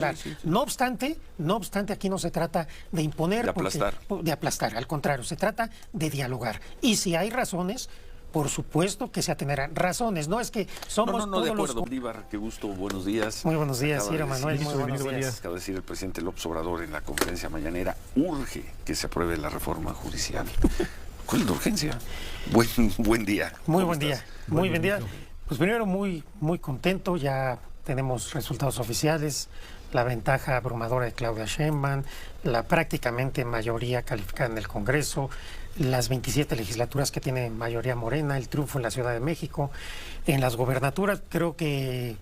Claro. Sí. No obstante, aquí no se trata de imponer, De aplastar. Al contrario, se trata de dialogar. Y si hay razones, por supuesto que se atenerán razones. No es que somos No, de todos acuerdo. Bolívar, qué gusto, buenos días. Muy buenos días, Ciro Manuel, muy buenos Acaba días. de decir el presidente López Obrador en la conferencia mañanera, urge que se apruebe la reforma judicial. ¿Cuál es la urgencia? Buen día. Muy buen día, muy buen día. Pues primero muy contento, ya tenemos resultados oficiales, la ventaja abrumadora de Claudia Sheinbaum, la prácticamente mayoría calificada en el Congreso, las 27 legislaturas que tiene mayoría morena, el triunfo en la Ciudad de México, en las gobernaturas creo que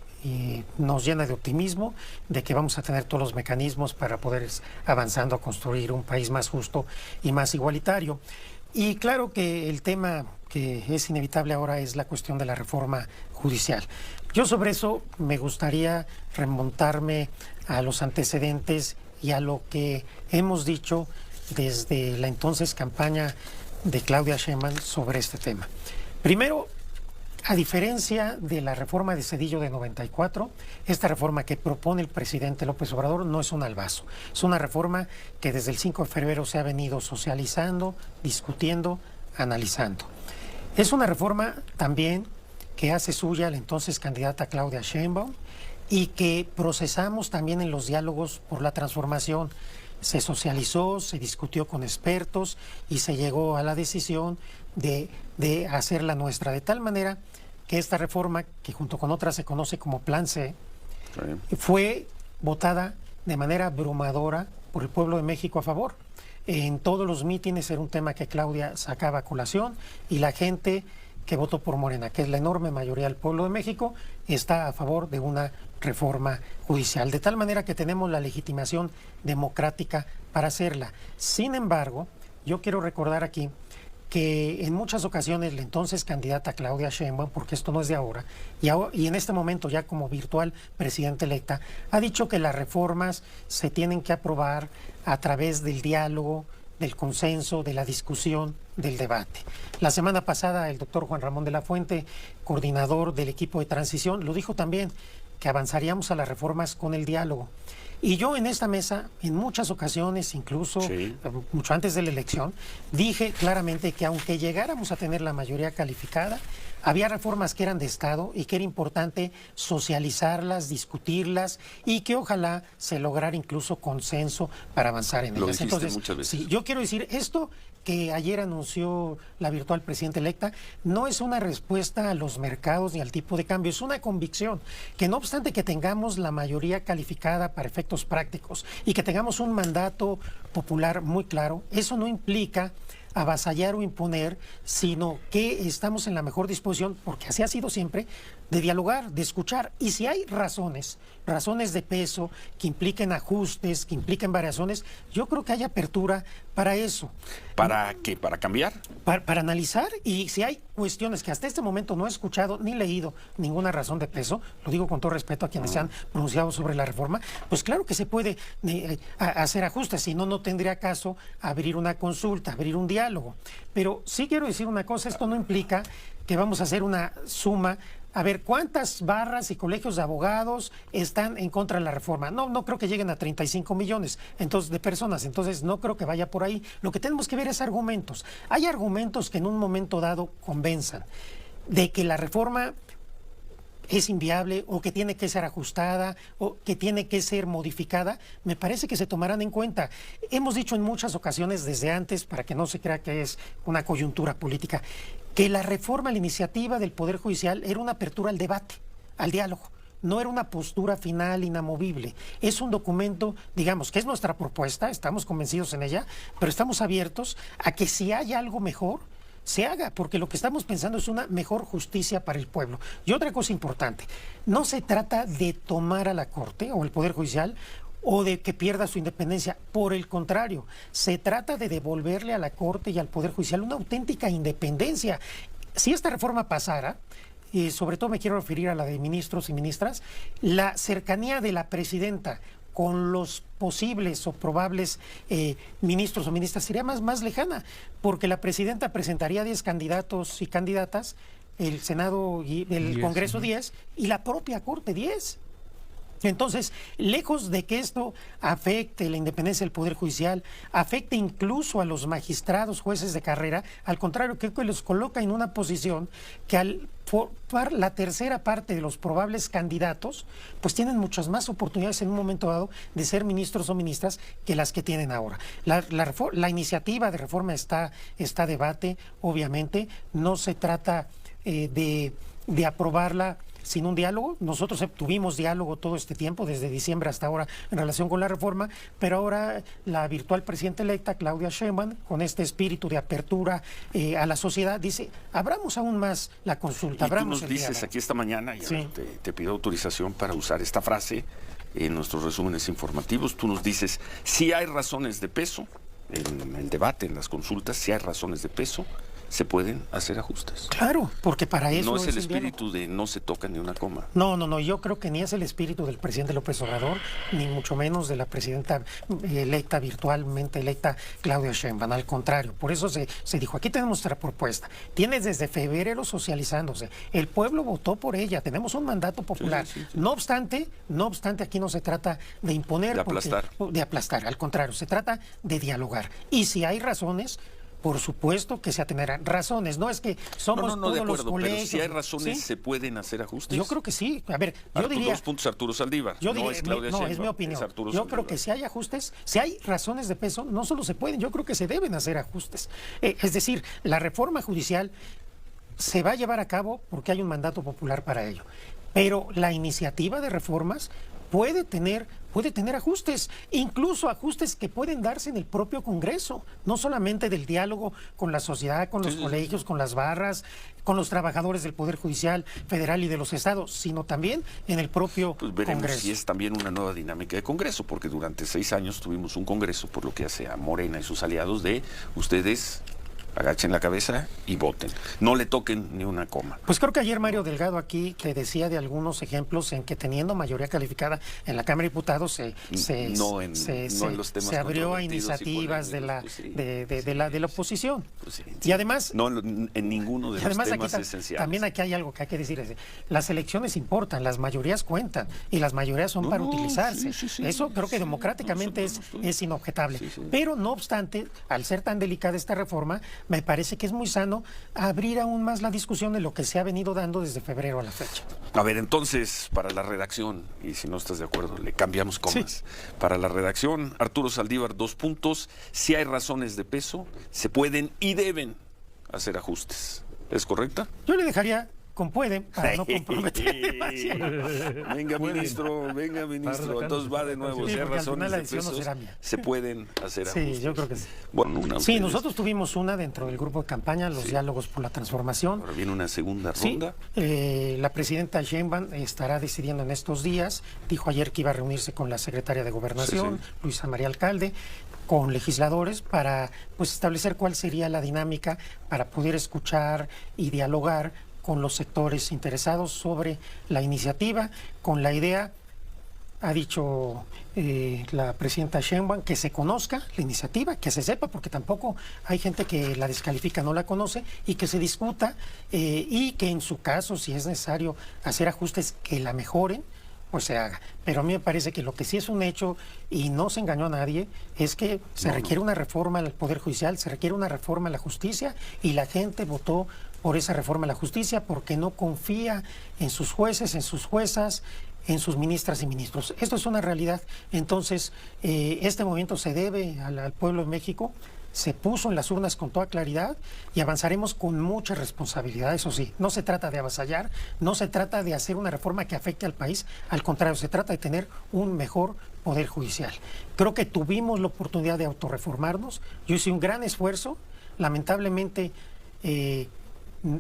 nos llena de optimismo de que vamos a tener todos los mecanismos para poder ir avanzando a construir un país más justo y más igualitario. Y claro que el tema que es inevitable ahora es la cuestión de la reforma judicial. Yo sobre eso me gustaría remontarme a los antecedentes y a lo que hemos dicho desde la entonces campaña de Claudia Sheinbaum sobre este tema. Primero, a diferencia de la reforma de Zedillo de 94, esta reforma que propone el presidente López Obrador no es un albazo. Es una reforma que desde el 5 de febrero se ha venido socializando, discutiendo, analizando. Es una reforma también que hace suya la entonces candidata Claudia Sheinbaum y que procesamos también en los diálogos por la transformación. Se socializó, se discutió con expertos y se llegó a la decisión de hacerla nuestra, de tal manera que esta reforma, que junto con otras se conoce como Plan C, fue votada de manera abrumadora por el pueblo de México a favor. En todos los mítines era un tema que Claudia sacaba a colación y la gente que votó por Morena, que es la enorme mayoría del pueblo de México, está a favor de una reforma judicial, de tal manera que tenemos la legitimación democrática para hacerla. Sin embargo, yo quiero recordar aquí que en muchas ocasiones la entonces candidata Claudia Sheinbaum, porque esto no es de ahora, y en este momento ya como virtual presidenta electa, ha dicho que las reformas se tienen que aprobar a través del diálogo, del consenso, de la discusión, del debate. La semana pasada el doctor Juan Ramón de la Fuente, coordinador del equipo de transición, lo dijo también, que avanzaríamos a las reformas con el diálogo. Y yo en esta mesa, en muchas ocasiones, incluso mucho antes de la elección, dije claramente que aunque llegáramos a tener la mayoría calificada, había reformas que eran de Estado y que era importante socializarlas, discutirlas y que ojalá se lograra incluso consenso para avanzar en ellas. Entonces, muchas veces. Sí, yo quiero decir, esto que ayer anunció la virtual presidenta electa no es una respuesta a los mercados ni al tipo de cambio, es una convicción que no obstante que tengamos la mayoría calificada para efectos prácticos y que tengamos un mandato popular muy claro, eso no implica avasallar o imponer, sino que estamos en la mejor disposición, porque así ha sido siempre, de dialogar, de escuchar. Y si hay razones de peso que impliquen ajustes, que impliquen variaciones, yo creo que hay apertura para eso. ¿Para qué? ¿Para cambiar? Para analizar, y si hay cuestiones que hasta este momento no he escuchado ni leído ninguna razón de peso, lo digo con todo respeto a quienes se han pronunciado sobre la reforma, pues claro que se puede hacer ajustes, si no, no tendría caso abrir una consulta, abrir un diálogo. Pero sí quiero decir una cosa, esto no implica que vamos a hacer una suma. A ver, ¿cuántas barras y colegios de abogados están en contra de la reforma? No creo que lleguen a 35 millones de personas, entonces no creo que vaya por ahí. Lo que tenemos que ver es argumentos. Hay argumentos que en un momento dado convenzan de que la reforma es inviable o que tiene que ser ajustada o que tiene que ser modificada, me parece que se tomarán en cuenta. Hemos dicho en muchas ocasiones desde antes, para que no se crea que es una coyuntura política, que la reforma, la iniciativa del Poder Judicial era una apertura al debate, al diálogo. No era una postura final inamovible. Es un documento, digamos, que es nuestra propuesta, estamos convencidos en ella, pero estamos abiertos a que si hay algo mejor, se haga, porque lo que estamos pensando es una mejor justicia para el pueblo. Y otra cosa importante, no se trata de tomar a la Corte o el Poder Judicial o de que pierda su independencia. Por el contrario, se trata de devolverle a la Corte y al Poder Judicial una auténtica independencia. Si esta reforma pasara, y sobre todo me quiero referir a la de ministros y ministras, la cercanía de la presidenta con los posibles o probables ministros o ministras sería más lejana, porque la presidenta presentaría 10 candidatos y candidatas, el Senado y el Congreso 10 y la propia Corte 10. Entonces, lejos de que esto afecte la independencia del Poder Judicial, afecte incluso a los magistrados, jueces de carrera, al contrario, creo que los coloca en una posición que al formar la tercera parte de los probables candidatos, pues tienen muchas más oportunidades en un momento dado de ser ministros o ministras que las que tienen ahora. La iniciativa de reforma está a debate, obviamente, no se trata de aprobarla sin un diálogo. Nosotros tuvimos diálogo todo este tiempo, desde diciembre hasta ahora, en relación con la reforma, pero ahora la virtual presidenta electa, Claudia Sheinbaum, con este espíritu de apertura a la sociedad, dice, abramos aún más la consulta. Y tú nos dices aquí esta mañana, y sí, te pido autorización para usar esta frase en nuestros resúmenes informativos, tú nos dices, si hay razones de peso, en el debate, en las consultas, si hay razones de peso, se pueden hacer ajustes. Claro, porque para eso no es el espíritu de no se toca ni una coma. No, yo creo que ni es el espíritu del presidente López Obrador, ni mucho menos de la presidenta electa, virtualmente electa, Claudia Sheinbaum. Al contrario, por eso se dijo, aquí tenemos nuestra propuesta. Tienes desde febrero socializándose. El pueblo votó por ella, tenemos un mandato popular. Sí. No obstante, aquí no se trata de imponer. De aplastar, al contrario, se trata de dialogar. Y si hay razones, por supuesto que se atenderán razones, no es que somos de todos acuerdo, los colegios. Pero si hay razones, ¿sí? ¿Se pueden hacer ajustes? Yo creo que sí. A ver, yo diría... 2 puntos Arturo Saldívar, es Claudia Sheinbaum, es mi opinión. Yo creo que si hay ajustes, si hay razones de peso, no solo se pueden, yo creo que se deben hacer ajustes. Es decir, la reforma judicial se va a llevar a cabo porque hay un mandato popular para ello. Pero la iniciativa de reformas puede tener ajustes, incluso ajustes que pueden darse en el propio Congreso, no solamente del diálogo con la sociedad, con los colegios, con las barras, con los trabajadores del Poder Judicial Federal y de los estados, sino también en el propio veremos Congreso. Si es también una nueva dinámica de Congreso, porque durante 6 años tuvimos un Congreso, por lo que hace a Morena y sus aliados, de ustedes agachen la cabeza y voten. No le toquen ni una coma. Pues creo que ayer Mario Delgado aquí te decía de algunos ejemplos en que teniendo mayoría calificada en la Cámara de Diputados se abrió a iniciativas de la oposición. Pues sí. Y además... No en ninguno de los temas esenciales. También aquí hay algo que hay que decir. Las elecciones importan, las mayorías cuentan y las mayorías son para utilizarse. Eso creo que democráticamente es inobjetable. Pero no obstante, al ser tan delicada esta reforma, me parece que es muy sano abrir aún más la discusión de lo que se ha venido dando desde febrero a la fecha. A ver, entonces, para la redacción, y si no estás de acuerdo, le cambiamos comas. Sí. Para la redacción, Arturo Saldívar, 2 puntos. Si hay razones de peso, se pueden y deben hacer ajustes. ¿Es correcta? Yo le dejaría con pueden, para no comprometer demasiado. Venga, ministro. Entonces va de nuevo. Sí, si hay razones de peso, pesos, se pueden hacer ajustes. Sí, yo creo que sí. Bueno, nosotros tuvimos una dentro del grupo de campaña, los diálogos por la transformación. Ahora viene una segunda ronda. La presidenta Sheinbaum estará decidiendo en estos días. Dijo ayer que iba a reunirse con la secretaria de Gobernación, Luisa María Alcalde, con legisladores para establecer cuál sería la dinámica para poder escuchar y dialogar con los sectores interesados sobre la iniciativa, con la idea, ha dicho la presidenta Sheinbaum, que se conozca la iniciativa, que se sepa, porque tampoco hay gente que la descalifica, no la conoce, y que se discuta y que en su caso, si es necesario hacer ajustes que la mejoren, pues se haga. Pero a mí me parece que lo que sí es un hecho, y no se engañó a nadie, es que se requiere una reforma al Poder Judicial, se requiere una reforma a la justicia, y la gente votó por esa reforma a la justicia porque no confía en sus jueces, en sus juezas, en sus ministras y ministros. Esto es una realidad. Entonces, este movimiento se debe al pueblo de México, se puso en las urnas con toda claridad y avanzaremos con mucha responsabilidad. Eso sí, no se trata de avasallar, no se trata de hacer una reforma que afecte al país, al contrario, se trata de tener un mejor Poder Judicial. Creo que tuvimos la oportunidad de autorreformarnos, yo hice un gran esfuerzo, lamentablemente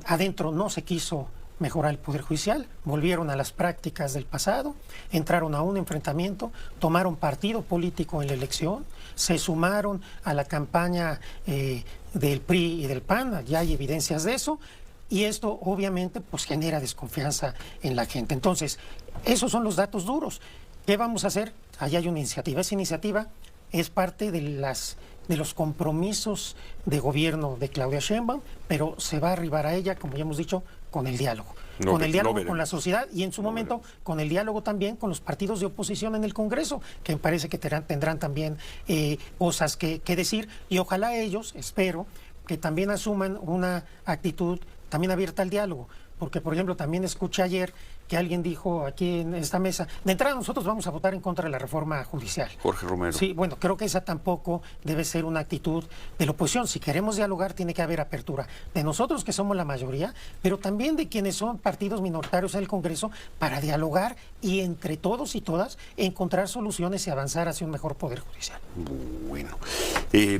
adentro no se quiso mejorar el Poder Judicial, volvieron a las prácticas del pasado, entraron a un enfrentamiento, tomaron partido político en la elección, se sumaron a la campaña del PRI y del PAN, ya hay evidencias de eso, y esto obviamente genera desconfianza en la gente. Entonces, esos son los datos duros. ¿Qué vamos a hacer? Allá hay una iniciativa. Esa iniciativa es parte de los compromisos de gobierno de Claudia Sheinbaum, pero se va a arribar a ella, como ya hemos dicho, con el diálogo. No, Con el diálogo no con la sociedad y en su momento con el diálogo también con los partidos de oposición en el Congreso, que me parece que tendrán también cosas que decir, y ojalá ellos, espero, que también asuman una actitud también abierta al diálogo. Porque, por ejemplo, también escuché ayer que alguien dijo aquí en esta mesa, de entrada nosotros vamos a votar en contra de la reforma judicial. Jorge Romero. Sí, bueno, creo que esa tampoco debe ser una actitud de la oposición. Si queremos dialogar, tiene que haber apertura de nosotros, que somos la mayoría, pero también de quienes son partidos minoritarios en el Congreso, para dialogar y entre todos y todas encontrar soluciones y avanzar hacia un mejor poder judicial. Bueno,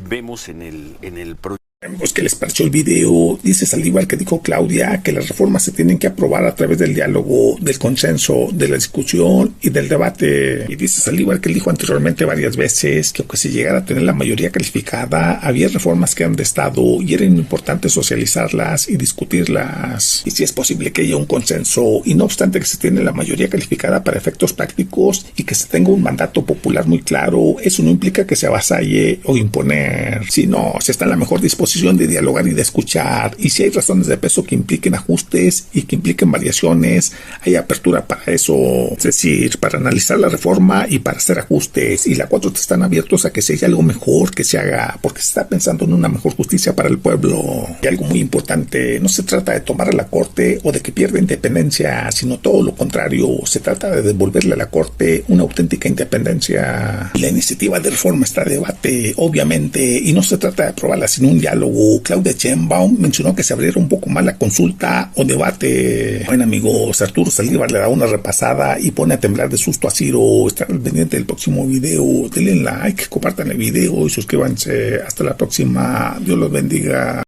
vemos en el proyecto. Amigos, ¿qué les pareció el video? Dice Saldívar que dijo Claudia que las reformas se tienen que aprobar a través del diálogo, del consenso, de la discusión y del debate. Y dice Saldívar que él dijo anteriormente varias veces que aunque se llegara a tener la mayoría calificada, había reformas que eran de Estado y era importante socializarlas y discutirlas. Y si es posible que haya un consenso, y no obstante que se tiene la mayoría calificada para efectos prácticos y que se tenga un mandato popular muy claro, eso no implica que se avasalle o imponer, sino se está en la mejor disposición de dialogar y de escuchar, y si hay razones de peso que impliquen ajustes y que impliquen variaciones, hay apertura para eso, es decir, para analizar la reforma y para hacer ajustes, y la 4T están abiertos a que si hay algo mejor que se haga, porque se está pensando en una mejor justicia para el pueblo. Y algo muy importante, no se trata de tomar a la Corte o de que pierda independencia, sino todo lo contrario, se trata de devolverle a la Corte una auténtica independencia. La iniciativa de reforma está a debate, obviamente, y no se trata de aprobarla sin un diálogo. Claudia Sheinbaum mencionó que se abriera un poco más la consulta o debate. Bueno, amigos, Arturo Saldívar le da una repasada y pone a temblar de susto a Ciro. Estarán al pendiente del próximo video. Denle like, compartan el video y suscríbanse. Hasta la próxima. Dios los bendiga.